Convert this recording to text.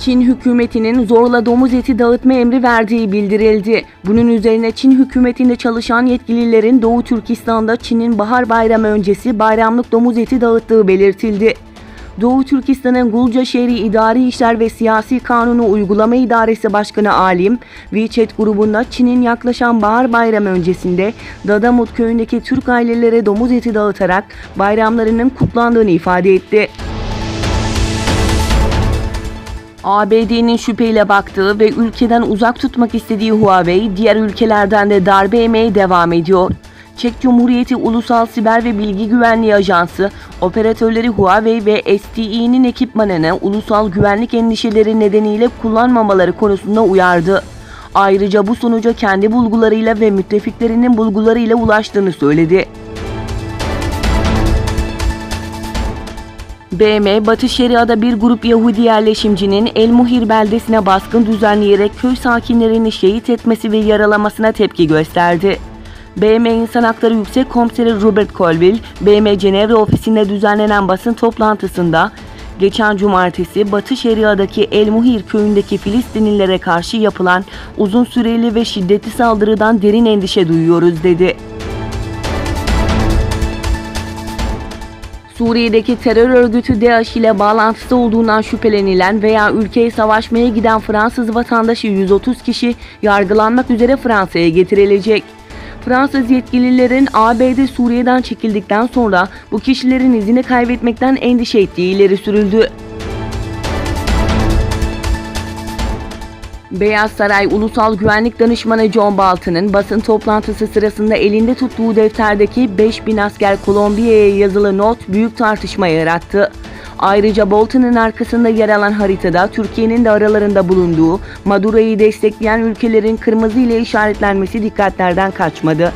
Çin hükümetinin zorla domuz eti dağıtma emri verdiği bildirildi. Bunun üzerine Çin hükümetinde çalışan yetkililerin Doğu Türkistan'da Çin'in Bahar Bayramı öncesi bayramlık domuz eti dağıttığı belirtildi. Doğu Türkistan'ın Gulca Şehri İdari İşler ve Siyasi Kanunu Uygulama İdaresi Başkanı Alim, WeChat grubunda Çin'in yaklaşan Bahar Bayramı öncesinde Dadamut köyündeki Türk ailelere domuz eti dağıtarak bayramlarının kutlandığını ifade etti. ABD'nin şüpheyle baktığı ve ülkeden uzak tutmak istediği Huawei, diğer ülkelerden de darbe yemeye devam ediyor. Çek Cumhuriyeti Ulusal Siber ve Bilgi Güvenliği Ajansı, operatörleri Huawei ve STE'nin ekipmanını ulusal güvenlik endişeleri nedeniyle kullanmamaları konusunda uyardı. Ayrıca bu sonuca kendi bulgularıyla ve müttefiklerinin bulgularıyla ulaştığını söyledi. BM, Batı Şeria'da bir grup Yahudi yerleşimcinin El Muhir beldesine baskın düzenleyerek köy sakinlerini şehit etmesi ve yaralamasına tepki gösterdi. BM İnsan Hakları Yüksek Komiseri Robert Colville, BM Cenevre ofisinde düzenlenen basın toplantısında, geçen cumartesi Batı Şeria'daki El Muhir köyündeki Filistinlilere karşı yapılan uzun süreli ve şiddetli saldırıdan derin endişe duyuyoruz dedi. Suriye'deki terör örgütü DAEŞ ile bağlantısı olduğundan şüphelenilen veya ülkeye savaşmaya giden Fransız vatandaşı 130 kişi yargılanmak üzere Fransa'ya getirilecek. Fransız yetkililerin ABD Suriye'den çekildikten sonra bu kişilerin izini kaybetmekten endişe ettiği ileri sürüldü. Beyaz Saray Ulusal Güvenlik Danışmanı John Bolton'ın basın toplantısı sırasında elinde tuttuğu defterdeki 5000 asker Kolombiya'ya yazılı not büyük tartışma yarattı. Ayrıca Bolton'un arkasında yer alan haritada Türkiye'nin de aralarında bulunduğu Maduro'yu destekleyen ülkelerin kırmızı ile işaretlenmesi dikkatlerden kaçmadı.